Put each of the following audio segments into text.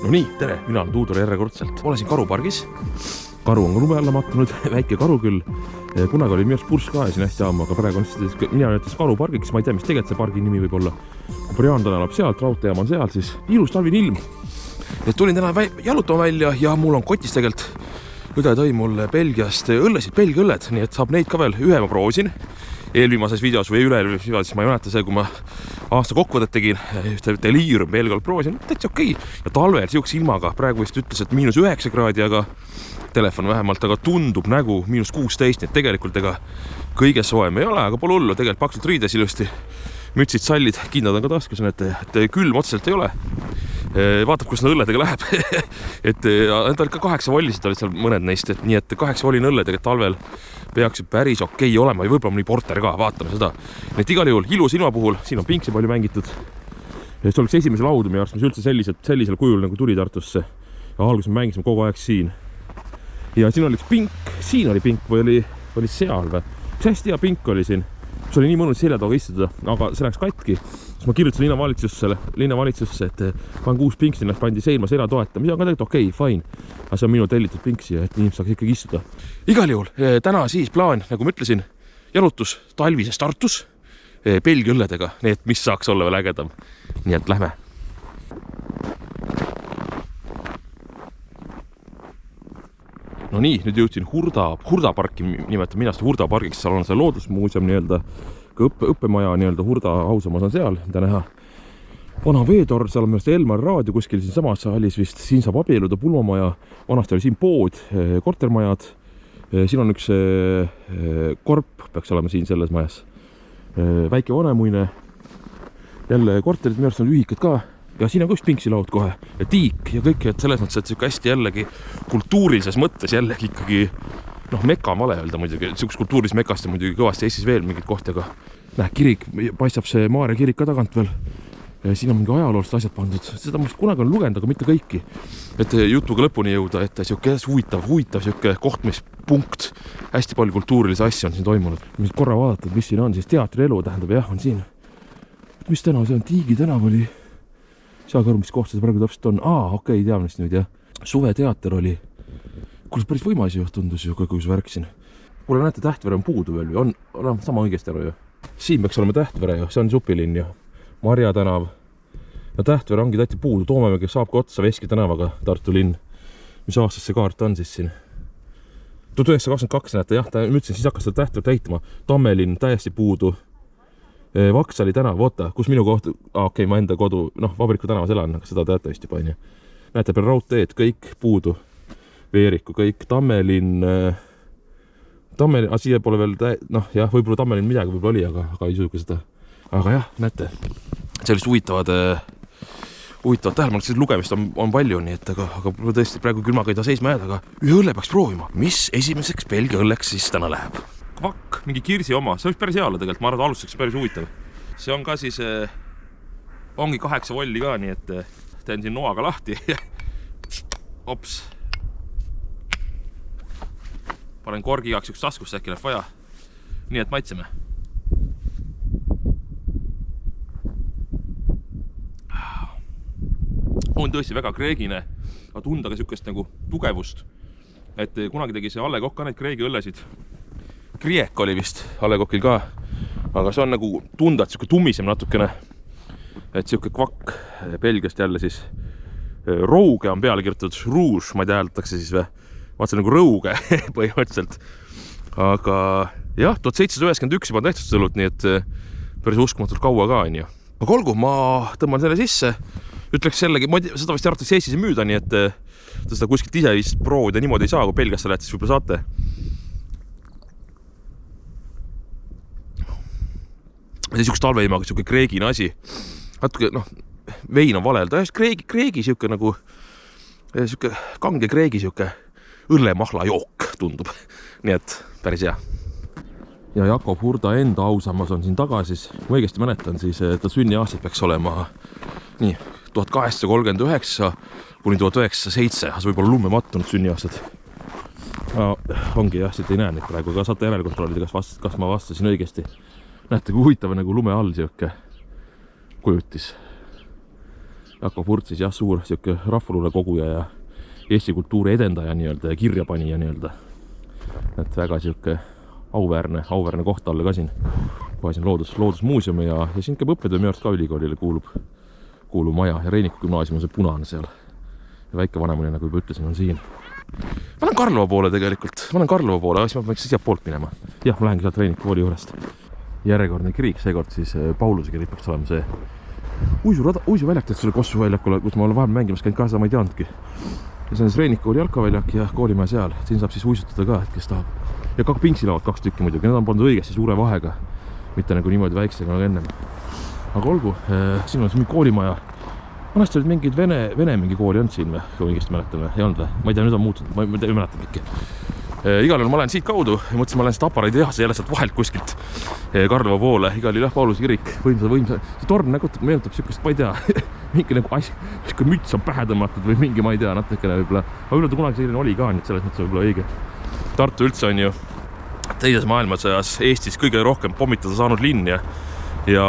No nii, tere, mina olen Tuudor järjekordselt. Olen siin karupargis. Karu on ka lume alla mattunud, väike karu küll. Kunagi oli minu arust purss ka ja siin hästi ammu, aga praegu on mina näitas karupargiks, ma ei tea, mis tegelikult see pargi nimi võib olla. Brian täna elab sealt, raudteejaam on seal, siis ilus talvine ilm. Et tulin täna jalutama välja ja mul on kotis tegelikult õde tõi mulle Belgiast õllesid, Belgia õlled, nii et saab neid ka veel. Ühe ma proovisin eelviimases videos või üle-eelvimases videos, ma ei mäleta see, kui ma aasta kokkuvõtet tegin, Delirum Belgial proovisin, täitsa okei. Ja talvel siukse ilmaga, praegu vist ütles, et -9 kraadi, aga telefon vähemalt, aga tundub nägu -16, nii et tegelikult ega kõige soojem ei ole, aga pole hullu, tegelikult paksult riides ilusti. Mütsid, sallid, kindad on ka taskus, et külm otseselt ei ole. Vaatab, kus õlledega läheb. et need olid ka 8 vollisid olid seal mõned neist, et nii et 8 vollin õlledega talvel peaks päris okei olema ja võib-olla mõni porter ka, vaatame seda. Et igal juhul ilus ilma puhul, siin on pinksi palju mängitud. See oleks esimese laudu meie arust, mis üldse sellisel kujul nagu tuli Tartusse. Ja alguses me mängisime kogu aeg siin. Ja siin oli pink, siin oli pink või oli seal või? Üks hästi hea pink oli siin. See oli nii mõnus seljatoga istuda, aga see läks katki. Siis ma kirjutasin linnavalitsusse, et panen 6 pinksi, nad pandi seinma selja toeta, mis on ka tegelikult okei, fine. Aga see on minu tellitud pinksi, et inimesed saaks ikkagi istuda. Igal juhul, täna siis plaan, nagu ma ütlesin, jalutus talvises Tartus Belgia õlledega, nii et mis saaks olla veel ägedam. Nii et lähme. No nii, nüüd jõudsin Hurda parki, nimetan minast Hurda pargiks, seal on see loodusmuuseum nii-öelda, ka õppemaja nii-öelda Hurda ausamas on seal, mida näha. Vana veetorn, seal on mõnest Elmar raadio kuskil siin samas hallis vist, siin saab abieluda pulmamaja, vanasti oli siin pood, kortermajad, siin on üks korp, peaks olema siin selles majas, väike vanemuine, jälle korterid, minu arust on ühikad ka. Ja siin on ka üks pinksilaud kohe ja tiik ja kõik, et selles mõttes, et siuke hästi jällegi kultuurilises mõttes jällegi ikkagi meka on vale öelda muidugi, siukest kultuurilis mekast on muidugi kõvasti Eestis veel mingid kohti, aga näe, kirik, paistab see Maarja kirik ka tagant veel. Siin on mingi ajaloost asjad pandud, seda ma kunagi on lugenud, aga mitte kõiki. Et jutuga lõpuni jõuda, et siuke huvitav siuke kohtmispunkt, hästi palju kultuurilisi asju on siin toimunud. Mis korra vaadata, mis siin on, siis teatrielu tähendab, jah, on siin. Mis täna see on? Tiigi tänav oli. Saage aru, mis koht see praegu täpselt on. Okei, teame nüüd, jah. Suveteater oli. Kuule, päris võimas ju tundus ju, kui see värk siin. Kuule, näete, Tähtvere on puudu veel või? On sama õigesti aru ju. Siin peaks olema Tähtvere ju, see on Supilinn ju. Marja tänav. Ja Tähtvere ongi täiti puudu. Toomemägi saab ka otsa Veski tänavaga Tartu linn. Mis aastas see kaart on siis siin? 1922 näete, jah, ma ütlesin, siis hakkas seda Tähtvere täitma. Tammelinn täiesti puudu. Vaksali tänav, oota, kus minu koht, okei, ma enda kodu, Vabriku tänavas elan, aga seda teate vist juba, on ju. Näete, peal raudteed, kõik puudu, Veeriku, kõik, Tammelinn, siia pole veel, jah, võib-olla Tammelinn midagi võib-olla oli, aga ei suuga seda. Aga jah, näete, sellist huvitavad tähelepanu, siis lugemist on palju, nii et aga tõesti praegu külmaga ei taha seisma jääda, aga ühe õlle peaks proovima. Mis esimeseks Belgia õlleks siis täna läheb? Kvakk, mingi kirsi oma, see oleks päris hea olla tegelikult, ma arvan, et alustuseks päris huvitav. See on ka siis, ongi 8 volli ka, nii et teen siin noaga lahti. Ops. Panen korgi igaks üks taskusse, äkki läheb vaja. Nii et maitseme. On tõesti väga kreegine, aga tunda ka siukest nagu tugevust. Et kunagi tegi see Alle Kokk ka neid kreegi õllesid. Kriek oli vist Allekokil ka, aga see on nagu tunda, et siuke tummisem natukene. Et siuke kvakk Belgiast jälle siis Rouge on peale kirjutatud, Rouge, ma ei tea, hääldatakse siis või. Vaatsin nagu Rouge põhimõtteliselt. Aga jah, 1791 juba on tehtud sõlut, nii et päris uskumatult kaua ka on ju. Aga olgu, ma tõmban selle sisse. Ütleks sellegi, seda vist arvatakse Eestis ei müüda, nii et seda kuskilt ise vist proovida niimoodi ei saa, kui Belgiasse lähed, siis võib-olla saate. See on siukest talveimaga siuke kreegine asi. Natuke, vein on valel. Ta on kreegi siuke nagu siuke kange kreegi siuke õllemahla jook tundub. Nii et päris hea. Ja Jakob Hurda enda ausammas on siin taga siis. Ma õigesti mäletan, siis ta sünniaastad peaks olema nii 1839 kuni 1907. See võib olla lumme mattunud sünniaastad. Ongi jah, siit ei näe neid praegu, aga saate järelkontrollida, kas ma vastasin õigesti. Näete, kui huvitav nagu lume all siuke kujutis. Jakob Hurt siis jah, suur siuke rahvaluule koguja ja Eesti kultuuri edendaja nii-öelda ja kirjapanija nii-öelda. Et väga siuke auväärne koht talle ka siin. Kohe siin loodusmuuseumi ja siin käib õppetöö minu arust ka ülikoolile kuulub maja ja Reiniku gümnaasium on see punane seal. Ja väike vanemani, nagu juba ütlesin, on siin. Ma lähen Karlova poole tegelikult. Ma siis ma peaks siia poolt minema. Jah, ma lähengi sealt Reiniku kooli juurest. Järjekordne kirik, seekord siis Pauluse kirik peaks olema see uisuväljak teed selle Kossu väljakule, kus ma olen vahel mängimas käinud ka, seda ma ei teadnudki. Ja see on siis Reiniku kooli jalkaväljak ja koolimaja seal. Siin saab siis uisutada ka, et kes tahab. Ja ka pingsilavad 2 tükki muidugi, need on pandud õigesti suure vahega. Mitte nagu niimoodi väiksega nagu ennem. Aga olgu, siin on mingi koolimaja. Vanasti olid mingid Vene mingi kooli olnud siin, kui õigesti mäletame. Ei olnud või? Ma ei tea, nüüd on muutunud, ma ei mäletan kõiki. Igal juhul ma lähen siit kaudu ja mõtlesin, ma lähen seda aparaadi tehase jälle sealt vahelt kuskilt Karlova poole. Igal juhul Pauluse kirik, võimsa. See torn nagu meenutab siukest, ma ei tea, mingi nagu siuke müts on pähe tõmmatud või mingi, ma ei tea, natukene võib-olla. Aga võib-olla ta kunagi selline oli ka, nii et selles mõttes võib-olla õige. Tartu üldse on ju teises maailmasõjas Eestis kõige rohkem pommitada saanud linn ja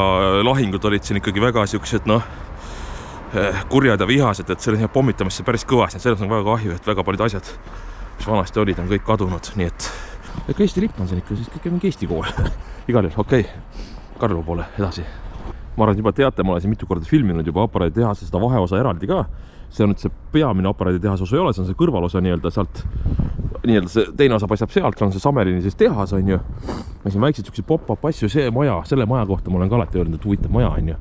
lahingud olid siin ikkagi väga siuksed, kurjad ja vihased, et selle pommitamisse päris kõvasti. Selles on väga kahju, et väga paljud asjad, mis vanasti olid, on kõik kadunud. Nii et Eesti lipp on siin ikka, siis kõik mingi Eesti kool. Igal juhul, okei. Karlova poole edasi. Ma arvan, et juba teate, ma olen siin mitu korda filminud juba aparaadi tehase seda vaheosa eraldi ka. See on nüüd see peamine aparaadi tehase osa ei ole, see on see kõrvalosa nii-öelda sealt. Nii-öelda see teine osa paistab sealt, on see Samelini siis tehas, on ju. Ja siin väiksed siuksed pop-up asju, see maja, selle maja kohta ma olen ka alati öelnud, et huvitav maja, on ju.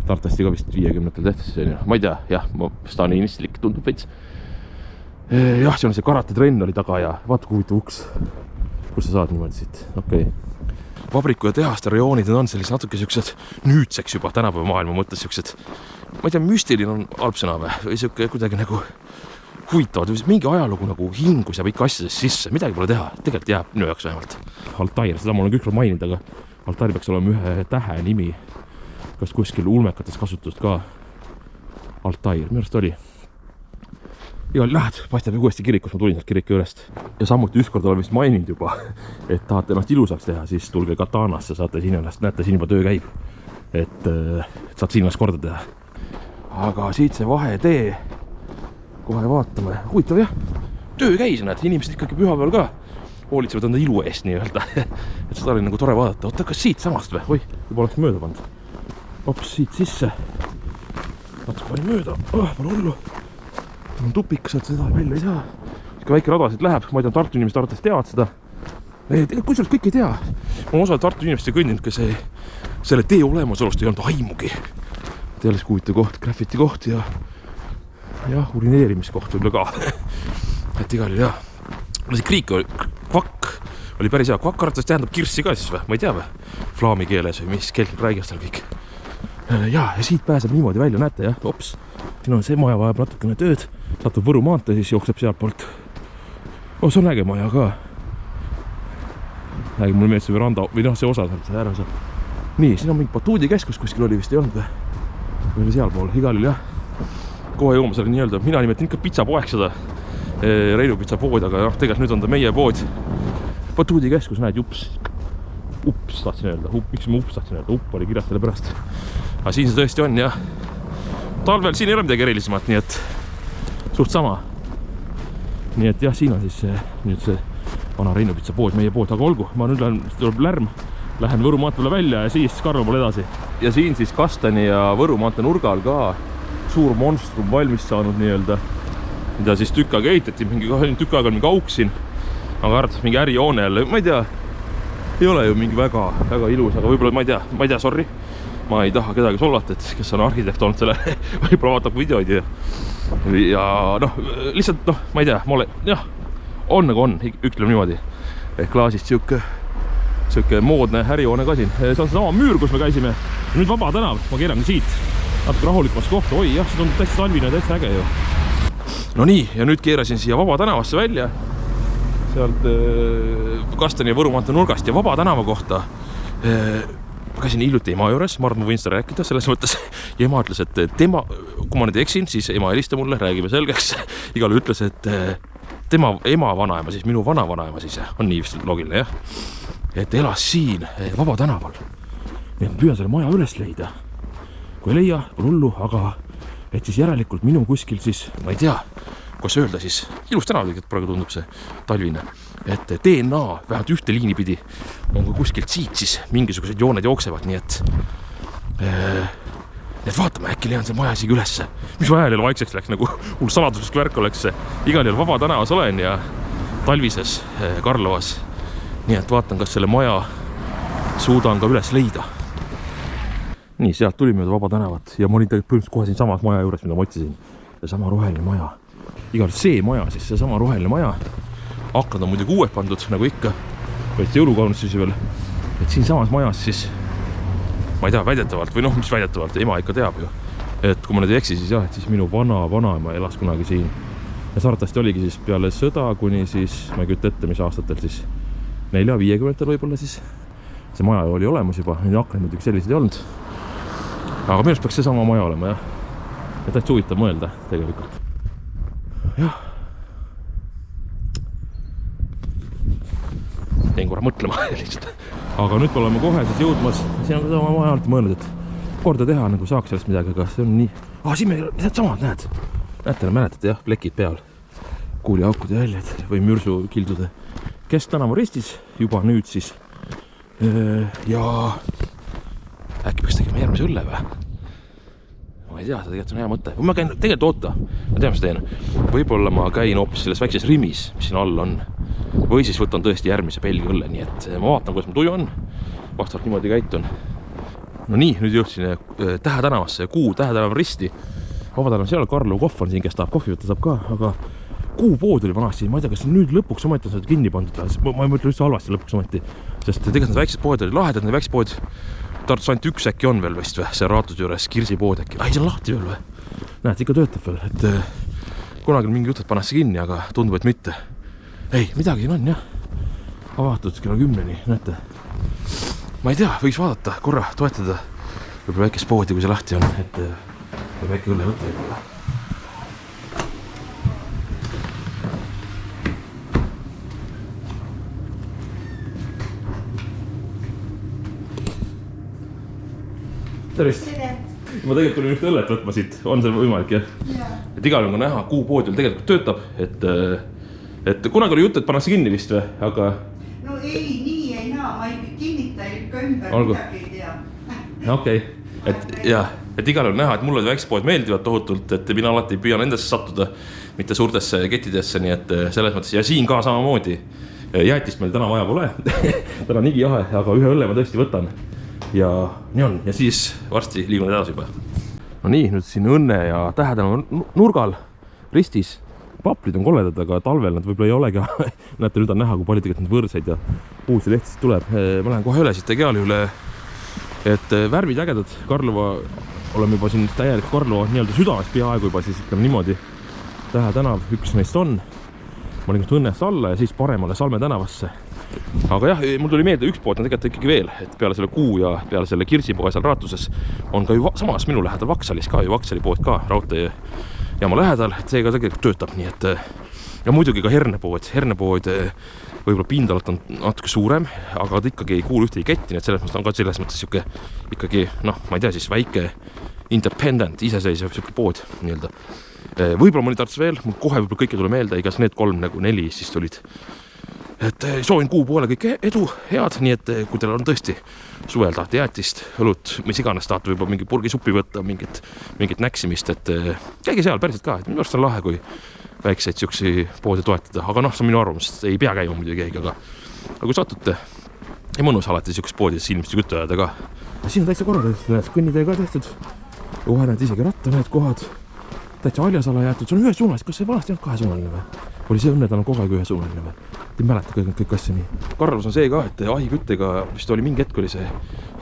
Tartasti ka vist 50-tel tehtas, on ju. Ma ei tea, jah, staliinistlik tundub veits. Jah, see on see karatetrenn oli taga ja vaata kui huvitav uks. Kus sa saad niimoodi siit? Okei. Vabriku ja tehaste rajoonid on sellised natuke siuksed nüüdseks juba tänapäeva maailma mõttes siuksed. Ma ei tea, müstiline on halb sõna või siuke kuidagi nagu huvitavad. Mingi ajalugu nagu hingus jääb ikka asjadest sisse. Midagi pole teha. Tegelikult jääb minu jaoks vähemalt. Altair, seda ma olen kõik maininud, aga Altair peaks olema ühe tähe nimi. Kas kuskil ulmekates kasutust ka Altair, minu arust oli. Igal lähed, paistab ju uuesti kirikus, ma tulin sealt kiriku juurest. Ja samuti ükskord olen vist maininud juba, et tahate ennast ilusaks teha, siis tulge Katanasse, saate siin ennast, näete, siin juba töö käib. Et saad siin ennast korda teha. Aga siit see vahetee, kohe vaatame. Huvitav jah, töö käis, näed, inimesed ikkagi pühapäeval ka hoolitsevad enda ilu eest nii-öelda. Et seda oli nagu tore vaadata. Oota, kas siit samast või? Oi, juba oleks mööda pannud. Hops, siit sisse. Natuke pani mööda. Pole hullu. On tupik, sealt seda välja ei saa. Ka väike rada siit läheb. Ma ei tea, Tartu inimesed arvates teavad seda. Kusjuures kõik ei tea. Ma osa Tartu inimesed kõndinud, kes selle tee olemasolust ei olnud aimugi. Teales huvitav koht, graffiti koht ja urineerimiskoht võib-olla ka. Et igal jah. See kriik kvakk oli päris hea. Kvakk arvates tähendab kirssi ka siis või? Ma ei tea või? Flaami keeles või mis keelt räägist tal kõik. Ja siit pääseb niimoodi välja, näete jah, hops. Siin on see maja vajab natukene tööd. Satub Võru maantee, siis jookseb sealt poolt. See on äge maja ka. Äge, mulle meeldib see veranda või see osa sealt, see ääreosa. Nii, siin on mingi batuudikeskus kuskil oli vist ei olnud või? Või oli seal pool, igal juhul jah. Kohe jõuame selle nii-öelda, mina nimetan ikka pitsapoeg seda. Reilu pitsapood, aga tegelikult nüüd on ta meie pood. Batuudikeskus, näed, ups tahtsin öelda, miks ma ups tahtsin öelda, upp oli kirjas selle pärast. Aga siin see tõesti on jah. Talvel siin ei ole midagi erilisemat, nii et suht sama. Nii et jah, siin on siis nüüd see vana Reinu pitsapood, meie pood, aga olgu, ma nüüd tuleb lärm, lähen Võru maanteele välja ja siis Karlova poole edasi. Ja siin siis Kastani ja Võru maantee nurgal ka suur monstrum valmis saanud nii-öelda, mida siis tükk aega ehitati, tükk aega on mingi auk siin, aga arvates mingi ärijoone jälle, ma ei tea, ei ole ju mingi väga ilus, aga võib-olla ma ei tea, sorry. Ma ei taha kedagi solvata, et kes on arhitekt olnud selle, võib-olla vaatab videoid ja lihtsalt ma ei tea, on nagu on, ütleme niimoodi. Klaasist siuke moodne ärijoone ka siin. See on sama müür, kus me käisime. Nüüd Vaba tänav, ma keerangi siit. Natuke rahulikumas kohta, oi jah, see on täitsa talvine ja täitsa äge ju. No nii, ja nüüd keerasin siia Vaba tänavasse välja. Sealt Kastani ja Võru maantee nurgast ja Vaba tänava kohta. Ma käisin hiljuti ema juures, ma arvan, ma võin seda rääkida selles mõttes. Ja ema ütles, et tema, kui ma nüüd eksin, siis ema helista mulle, räägime selgeks. Igalu ütles, et tema ema vanaema, siis minu vana vanaema siis on nii vist loogiline, jah. Et elas siin Vaba tänaval. Nii et püüan selle maja üles leida. Kui ei leia, pole hullu, aga et siis järelikult minu kuskil siis, ma ei tea, kuidas öelda siis, ilus tänav tegelikult praegu tundub see talvine, et DNA vähemalt ühte liini pidi on kui kuskilt siit siis mingisugused jooned jooksevad, nii et vaatame, äkki leian see maja isegi ülesse. Mis vahel jälle vaikseks läks, nagu hull saladuslik värk oleks see. Igal juhul Vaba tänavas olen ja talvises Karlovas. Nii et vaatan, kas selle maja suudan ka üles leida. Nii, sealt tuli mööda Vaba tänavat ja ma olin tegelikult kohe siin samas maja juures, mida ma otsisin. See sama roheline maja. Igal see maja siis, see sama roheline maja. Aknad on muidugi uued pandud, nagu ikka. Võeti jõulukaunustusi veel. Et siin samas majas siis, ma ei tea, väidetavalt või noh, mis väidetavalt, ema ikka teab ju. Et kui ma nüüd ei eksi, siis jah, et siis minu vanaema elas kunagi siin. Ja Saartasti oligi siis peale sõda kuni siis, ma ei kütta ette, mis aastatel siis 4-50 võib-olla siis. See maja oli olemas juba, neid aknaid muidugi sellised ei olnud. Aga minu arust peaks see sama maja olema, jah. Ja täitsa huvitav mõelda tegelikult. Jah. Jäin korra mõtlema lihtsalt. Aga nüüd oleme kohe siis jõudmas. Siin on sama maja alati mõelnud, et korda teha nagu saaks sellest midagi, aga see on nii. Siin me need samad näed. Näete, mäletate jah, plekid peal. Kuuliaukude jäljed või mürsukildude. Kesktänava ristis juba nüüd siis. Ja äkki peaks tegema järgmise õlle või? Ma ei tea, see tegelikult on hea mõte. Või ma käin tegelikult oota. Ma tean, mis teen. Võib-olla ma käin hoopis selles väikses rimis, mis siin all on. Või siis võtan tõesti järgmise Belgia õlle, nii et ma vaatan, kuidas ma tuju on. Vastavalt niimoodi käitun. No nii, nüüd jõudsin Tähe tänavasse ja Kuu Tähe tänava risti. Vaba tänav seal, Karlo Kohv on siin, kes tahab kohvi võtta saab ka, aga Kuu pood oli vanasti, ma ei tea, kas nüüd lõpuks ometi on seda kinni pandud. Ma ei mõtle üldse halvasti lõpuks ometi, sest tegelikult need väiksed pood oli lahedad, need väiksed pood. Tartus ainult üks äkki on veel vist või, see Raatuse juures Kirsi pood äkki. See on lahti veel või? Näed, ikka töötab veel, et kunagi on mingi jutud pannesse kinni, aga tundub, et mitte. Ei, midagi siin on jah. Avatud kella 10-ni, näete. Ma ei tea, võiks vaadata, korra toetada. Võib-olla väikest poodi, kui see lahti on, et väike õlle võtta võib-olla. Tervist! Ma tegelikult tulin ühte õllet võtma siit, on see võimalik jah? Et igal on näha, Kuu poodil tegelikult töötab, et kunagi oli jutt, et pannakse kinni vist või, aga... No ei, nii ei näa, ma ei kinnita ikka ümber, midagi ei tea. Okei, et igal on näha, et mulle väiksed pood meeldivad tohutult, et mina alati püüan endesse sattuda, mitte suurtesse kettidesse, nii et selles mõttes, ja siin ka samamoodi. Jäätist meil täna vaja pole, täna nigi jahe, aga ühe õlle ma tõesti võtan. Ja nii on, ja siis varsti liigun edasi juba. No nii, nüüd siin Õnne ja Tähe tänava nurgal ristis. Paplid on koledad, aga talvel nad võib-olla ei olegi. Näete, nüüd on näha, kui palju tegelikult need võrseid ja uusi lehtist tuleb. Ma lähen kohe üle siit Egeali üle, et värvid ägedad. Karlova, oleme juba siin täielik Karlova nii-öelda südames peaaegu juba, siis ütleme niimoodi. Tähe tänav, üks neist on. Ma olin Õnnest alla ja siis paremale Salme tänavasse. Aga jah, mul tuli meelde üks pood on tegelikult ikkagi veel, et peale selle Kuu ja peale selle Kirsipoe seal Raatuses on ka ju samas minu lähedal Vaksalis ka ju Vaksali pood ka raudtee jaama lähedal, et see ka tegelikult töötab, nii et ja muidugi ka Hernepood võib-olla pindalalt on natuke suurem, aga ta ikkagi ei kuulu ühtegi ketti, nii et selles mõttes on ka selles mõttes siuke ikkagi, noh, ma ei tea, siis väike independent, iseseisev siuke pood nii-öelda. Võib-olla mõni Tartus veel, mul kohe võib-olla kõike tule meelde, igas need 3 nagu 4 siis tulid. Et soovin Kuu poole kõik edu, head, nii et kui teil on tõesti suvel tahate jäätist, õlut, mis iganes tahate võib-olla mingi purgi suppi võtta, mingit näksimist, et käige seal päriselt ka, et minu arust on lahe, kui väikseid siuksi poodi toetada, aga noh, see on minu arvamus, ei pea käima muidugi keegi, aga kui satute, ei mõnus alati siukses poodis silmist juttu ajada ka. Siin on täitsa korraliselt, näed, kõnnitee ka tehtud, kohe näed isegi ratta need kohad, täitsa haljasala jäetud, see on ühesuunaline, kas see vanasti on kahesuunaline või? Oli see Õnne tänav kogu aeg ühesuunaline või? Ei mäleta kõik asja nii. Karlus on see ka, et ahiküttega vist oli mingi hetk oli see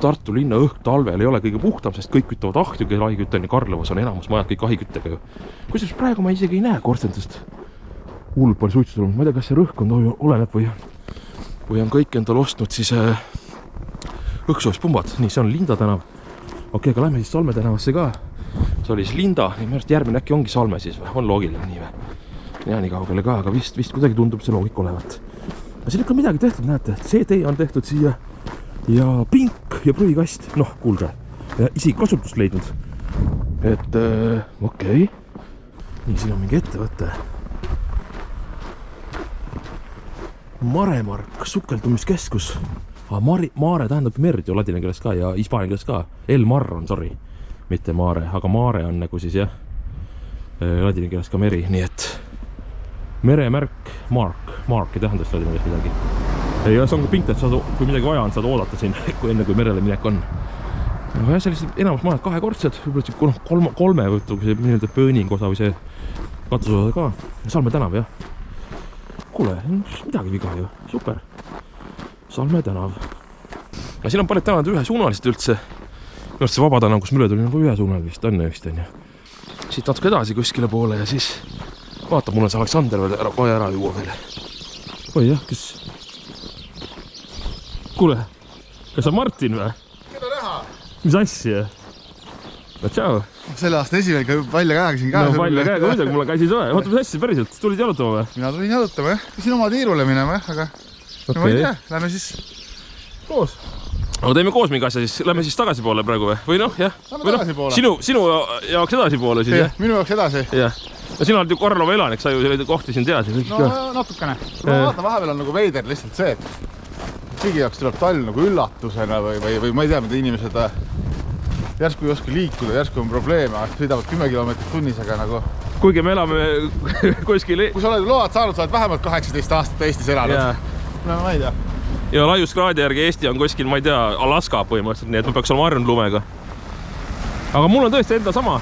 Tartu linna õhk talvel ei ole kõige puhtam, sest kõik kütavad ahju, kes ahikütte on ja Karlovas on enamus majad kõik ahiküttega ju. Kusjuures praegu ma isegi ei näe korstendest hullult palju suitsu tulnud, ma ei tea, kas see rõhk on oleneb või on kõik endal ostnud siis õhksoovispumbad. Nii, see on Linda tänav. Okei, aga lähme siis Salme tänavasse ka. See oli siis Linda, nii minu arust järgmine äkki ongi Salme siis või? On loogiline nii või? Ja nii kaugele ka, aga vist kuidagi tundub see loogik olevat. Siin ikka midagi tehtud, näete, see tee on tehtud siia ja pink ja prügikast, noh, kuulge, ja isegi kasutust leidnud. et okei. Nii, siin on mingi ettevõte. Maremark, sukeldumiskeskus. Mare tähendab merd ju ladina keeles ka ja hispaania keeles ka. El Mar on, sorry. Mitte Mare, aga Mare on nagu siis jah. Ladina keeles ka meri, nii et meremärk, mark ei tähenda ladina keeles midagi. Ja see on ka pinkt, et kui midagi vaja on, saad oodata siin, enne kui merele minek on. Aga jah, sellised enamus majad kahekordsed, võib-olla kolme nii-öelda pööning osa või see katusosa ka. Salme tänav, jah. Kuule, midagi viga ju. Super. Salme tänav. Ja siin on paljud tänavad ühesuunalised üldse. Minu arust see vaba tänav, kus me üle tuli, nagu ühesuunalist on ju. Siit natuke edasi kuskile poole ja siis vaatab, mul on see Aleksander veel kohe ära juua veel. Oi jah, kes... Kuule, kas on Martin või? Keda näha? Mis asja? No tšau. Selle aasta esiväega välja käega siin käes. No välja käega muidugi, mul on käsi soe. Oota, mis asja päriselt? Tulid jalutama või? Mina tulin jalutama jah. Siin oma tiirule minema jah, aga... No ma ei tea, lähme siis koos. Aga teeme koos mingi asja siis. Lähme siis tagasi poole praegu või noh, jah? Lähme tagasi poole. Sinu jaoks edasi poole siis, jah? Minu jaoks edasi. Jah. No sina oled ju Karlova elanik, sa ju selle kohti siin tead. No natukene. Ma vaatan, vahepeal on nagu veider lihtsalt see, et kõigi jaoks tuleb talv nagu üllatusena või ma ei tea, mida inimesed järsku ei oska liikuda, järsku on probleeme, sõidavad 10 kilomeetrit tunnisega nagu. Kuigi me elame kuskil... Kui sa oled load saanud, sa oled vähemalt 18 aastat Eestis elanud. No ma ei tea. Ja laiuskraadi järgi Eesti on kuskil, ma ei tea, Alaska põhimõtteliselt, nii et ma peaks olema harjunud lumega. Aga mul on tõesti enda sama.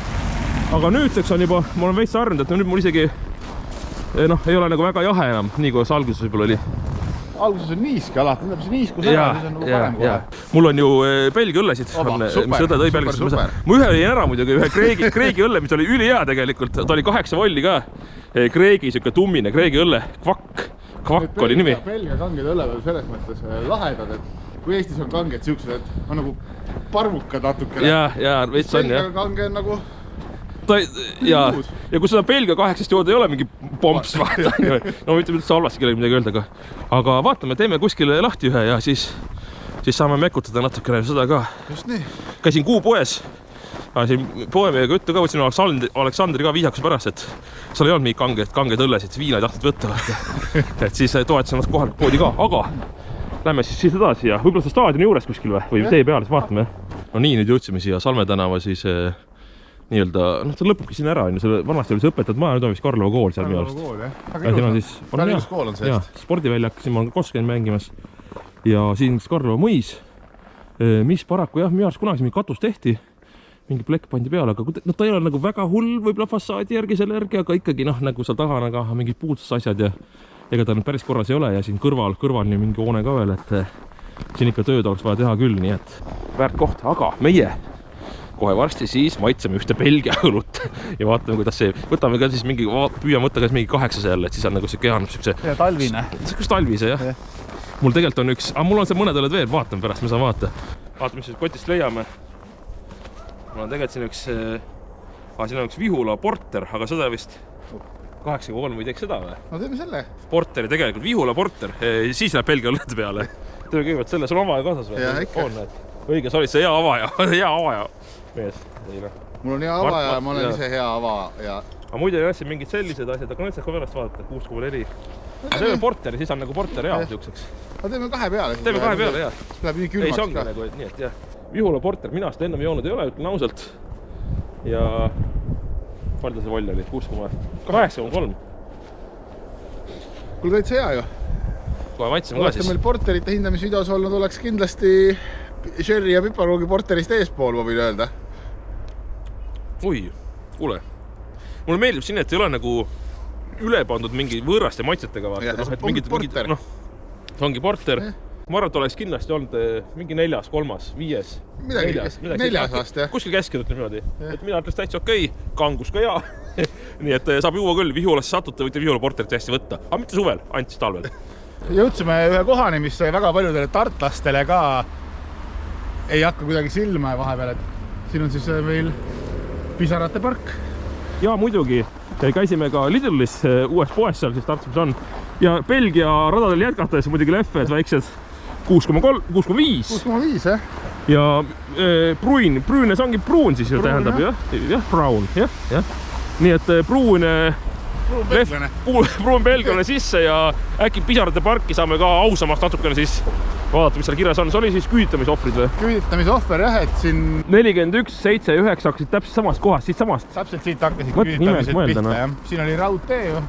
Aga nüüdseks on juba, ma olen veits harjunud, et nüüd mul isegi ei ole nagu väga jahe enam, nii kui alguses võib-olla oli. Alguses on niiske alati, tuleb see niiskus ära, siis on nagu parem kohe. Mul on ju Belgia õllesid, mis õde tõi Belgias. Mu ühe jäin ära muidugi, ühe Kreegi õlle, mis oli ülihea tegelikult. Ta oli 8 volli ka. Kreegi, siuke tummine Kreegi õlle, Kvakk oli nimi. Belgia kanged õlle veel selles mõttes lahedad, et kui Eestis on kanged siuksed, et on nagu parvukad natukene. Ja, veits on jah. Belgia kange on nagu... Ja kui seda Belgia 8 jood ei ole mingi pomps, vaata. No mitte üldse halvasti kellegi midagi öelda, aga vaatame, teeme kuskile lahti ühe ja siis saame mekutada natukene seda ka. Just nii. Käisin Kuupoes. Siin poemehega juttu ka võtsin Aleksandri ka viisakus pärast, et seal ei olnud mingi kanged õllesid, viina ei tahtnud võtta. Et siis toetasin nad kohalik poodi ka, aga lähme siis edasi ja võib-olla see staadioni juures kuskil või tee peale, siis vaatame. No nii, nüüd jõudsime siia Salme tänava siis nii-öelda, ta lõpubki siin ära, vanasti oli see õpetatud maja, nüüd on vist Karlova kool seal minu arust. Päris kool on seest. Spordiväljak, siin ma olen ka käinud mängimas ja siin Karlova mõis, mis paraku jah, minu arust kunagi mingi katus tehti, mingi plekk pandi peale, aga ta ei ole nagu väga hull võib-olla fassaadi järgi selle järgi, aga ikkagi nagu seal taga mingid puudusasjad ja ega ta nüüd päris korras ei ole ja siin kõrval nii mingi hoone ka veel, et siin ikka tööd oleks vaja teha küll, nii et väärt koht, aga meie kohe varsti siis maitseme ühte Belgia õlut ja vaatame, kuidas see, võtame ka siis mingi, püüame võtta ka mingi 800 jälle, et siis on nagu see kehanub siukse... Ja talvine. Siukest talvise, jah. Mul tegelikult on üks, aga mul on see mõned õled veel, vaatame pärast, me saame vaata. Vaatame, mis kotist leiame. Mul on tegelikult siin on üks Vihula Porter, aga seda vist 8,3 või teeks seda või? No teeme selle. Porteri tegelikult, Vihula Porter, siis läheb Belgia õllede peale. Teeme kõigepealt selle, sul on avaja kaasas või? Ja ikka. Õige, sa olid see hea avaja mees. Mul on hea avaja ja ma olen ise hea avaja. Aga muidu ei asja mingid sellised asjad, aga näiteks ka pärast vaadata, 6,4. Aga teeme Porteri, siis on nagu Porter hea siukseks. Aga teeme 2 peale. Teeme 2 peale, jah. Läheb nii külmaks ka. Ei, see ongi nagu, et nii, et jah. Vihula Porter, mina seda ennem joonud ei ole, ütlen ausalt. Ja palju see voll oli? 8,3. Kuule täitsa hea ju. Kohe maitsime ka siis. Oleks meil Porterite hindamisvideos olnud, oleks kindlasti Sherry ja piparoogi Porterist eespool, ma võin öelda. Oi, kuule. Mulle meeldib siin, et ei ole nagu üle pandud mingi võõraste maitsetega vaata. See ongi Porter. See ongi Porter. Ma arvan, et oleks kindlasti olnud mingi 4., 3., 5. Midagi 4. aast, jah. Kuskil keskelt niimoodi. Et mina ütles täitsa okei, kangus ka hea. Nii et saab juua küll, Vihulasse satuta, võite Vihula Porterit hästi võtta. Aga mitte suvel, ainult siis talvel. Jõudsime ühe kohani, mis väga paljudele tartlastele ka ei hakka kuidagi silma vahepeal, et siin on siis meil Pisarate park. Ja muidugi, käisime ka Lidlis uues poes seal, siis Tartus on. Ja Belgia radadel jätkates muidugi leffed väiksed 6,5. 6,5, jah. ja pruun, see ongi pruun siis ju tähendab jah, brown, jah. Nii et pruun belglane sisse ja äkki pisarate parki saame ka ausamast natukene siis vaadata, mis seal kirjas on. See oli siis küüditamisohvrid või? Küüditamisohver jah, et siin 41, 7 ja 9 hakkasid täpselt samast kohast, siit samast. Täpselt siit hakkasid küüditamised pihta, jah. Siin oli raudtee ju.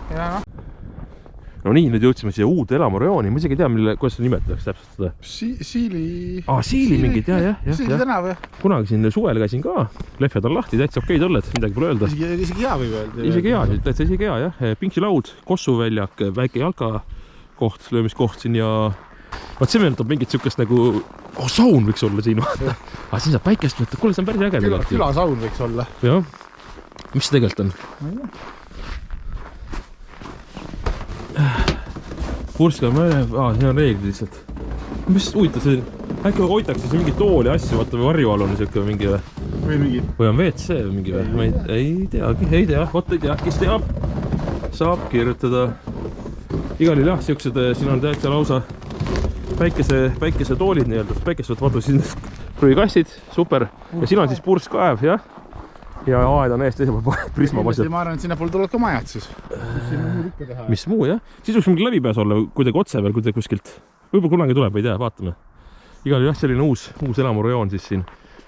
No nii, nüüd jõudsime siia uude elamurejooni. Ma isegi ei tea, kuidas seda nimetatakse täpselt seda. Siili... Siili mingid, jah. Siili tänav, jah. Kunagi siin suvel käisin ka. Lehved on lahti, täitsa okei tolled, midagi pole öelda. Isegi hea võib öelda. Isegi hea, jah. Pinksilaud, Kossuväljak, väike jalkakoht, löömiskoht siin ja... Vaat see meenutab mingit siukest nagu... saun võiks olla siin, vaata. Aga siin saab päikest võtta. Kuule, see on päris äge. Külasaun võiks olla. Jah. Mis see tegelikult on? Purska, siin on reeglid lihtsalt. Mis huvitav see, äkki hoitakse siin mingi tooli asju, vaata või varjualune siuke mingi või on WC või mingi või? Ei tea, vot ei tea, kes teab, saab kirjutada. Igal jah, siuksed, siin on täitsa lausa päikese toolid nii-öelda, päikest vaata siin prügikassid, super. Ja siin on siis purskkaev, jah. Ja aed on eest teisel pool prismapasjad. Ma arvan, et sinna pool tulevad ka majad siis. Mis muu, jah? Siis võiks mingi läbi pääs olla kuidagi otse veel kuidagi kuskilt. Võib-olla kunagi tuleb, ei tea, vaatame. Igal jah, selline uus elamurejoon siis siin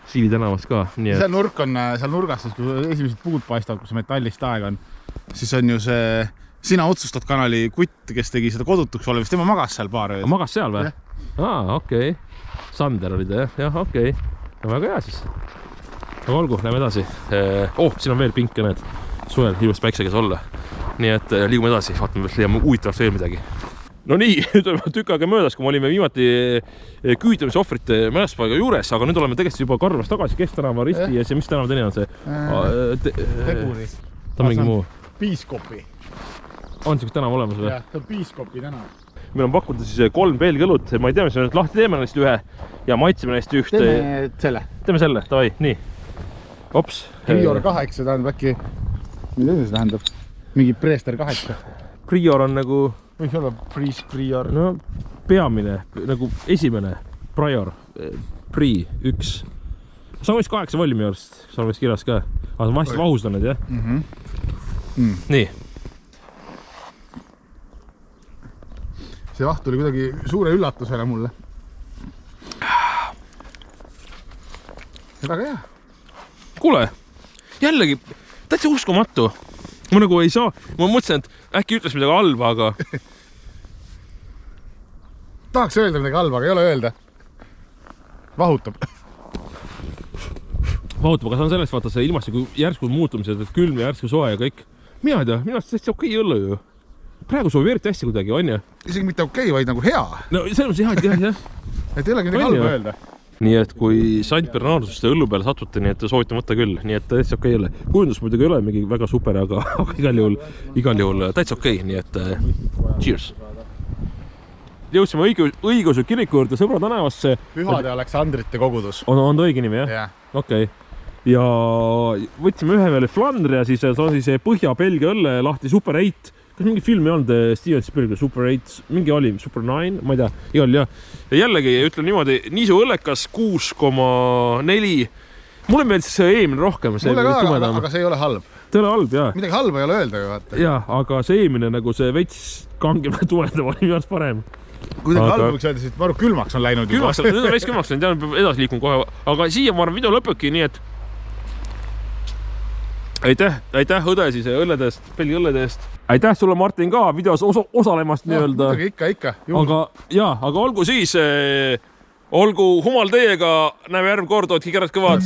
Siili tänavas ka. Seal nurgas, kui esimesed puud paistavad, kus metallist aeg on, siis on ju see Sina otsustad kanali kutt, kes tegi seda kodutuks olevist. Tema magas seal paar ööd. Magas seal või? Okei. Sander oli ta, jah, okei. No väga hea siis. Aga olgu, lähme edasi. Siin on veel pinke, need suvel ilmast päiksekäes olla. Nii et liigume edasi, vaatame, leiame huvitavalt veel midagi. No nii, nüüd oleme tükk aega möödas, kui me olime viimati küüditamisohvrite mälestuspäeva juures, aga nüüd oleme tegelikult juba Karvas tagasi Kesktänava risti ja mis tänava teine on see? Teguri. Ta on mingi muu. Piiskopi. On siukest tänav olemas või? Jah, see on Piiskopi tänav. Meil on pakkuda siis 3 Belgia õlut, ma ei tea, mis me nüüd lahti teeme neist ühe ja maitseme neist ühte. Teeme selle, davai, nii. Ops. Prior 8 tähendab äkki, mida see tähendab? Mingi Preester 8. Prior on nagu... Võiks olla Prior. No peamine, nagu esimene Prior, Pri 1. See on vist 8 volli minu arust, see on vist kirjas ka. Aga ma hästi vahustan need, jah? Nii. See vaht tuli kuidagi suure üllatusele mulle. Väga hea. Kuule, jällegi, täitsa uskumatu. Ma nagu ei saa, ma mõtlesin, et äkki ütles midagi halba, aga... Tahaks öelda midagi halba, aga ei ole öelda. Vahutab. Vahutab, aga see on sellest, vaata see ilmastiku järsku muutumised, et külm ja järsku soe ja kõik. Mina ei tea, minu arust täitsa okei õlle ju. Praegu soovib eriti hästi kuidagi, on ju? Isegi mitte okei, vaid nagu hea. No see on see hea, jah. Et ei olegi midagi halba öelda. Nii et kui Sant Bernarduste õllu peale satute, nii et soovitan võtta küll, nii et täitsa okei õlle. Kujundus muidugi ei ole mingi väga super, aga igal juhul täitsa okei, nii et cheers. Jõudsime õigeusu kiriku juurde Sõbra tänavasse. Pühade Aleksandrite kogudus. On ta õige nimi, jah? Okei. Ja võtsime ühe veel Flandria, siis on siis Põhja-Belgia õlle lahti Super 8. Kas mingi film ei olnud Steven Spielberg, Super 8, mingi oli Super 9, ma ei tea, igal jah. Ja jällegi ütlen niimoodi, niisu õllekas 6,4. Mulle meeldis see eelmine rohkem. Mulle ka, aga see ei ole halb. See ei ole halb, jah. Midagi halba ei ole öelda, vaata. Jah, aga see eelmine nagu see veits kangemine tulendav oli minu arust parem. Kuidagi halb võiks öelda, et maru külmaks on läinud. Nüüd on veits külmaks läinud, tean, edasi liikun kohe. Aga siia ma arvan video lõpebki, nii et aitäh õde siis õlledest, Belgia õlledest. Aitäh sulle, Martin, ka videos osalemast nii-öelda. Ikka. Aga olgu siis, olgu humal teiega, näeme järgmine kord, hoidke käed kõvad.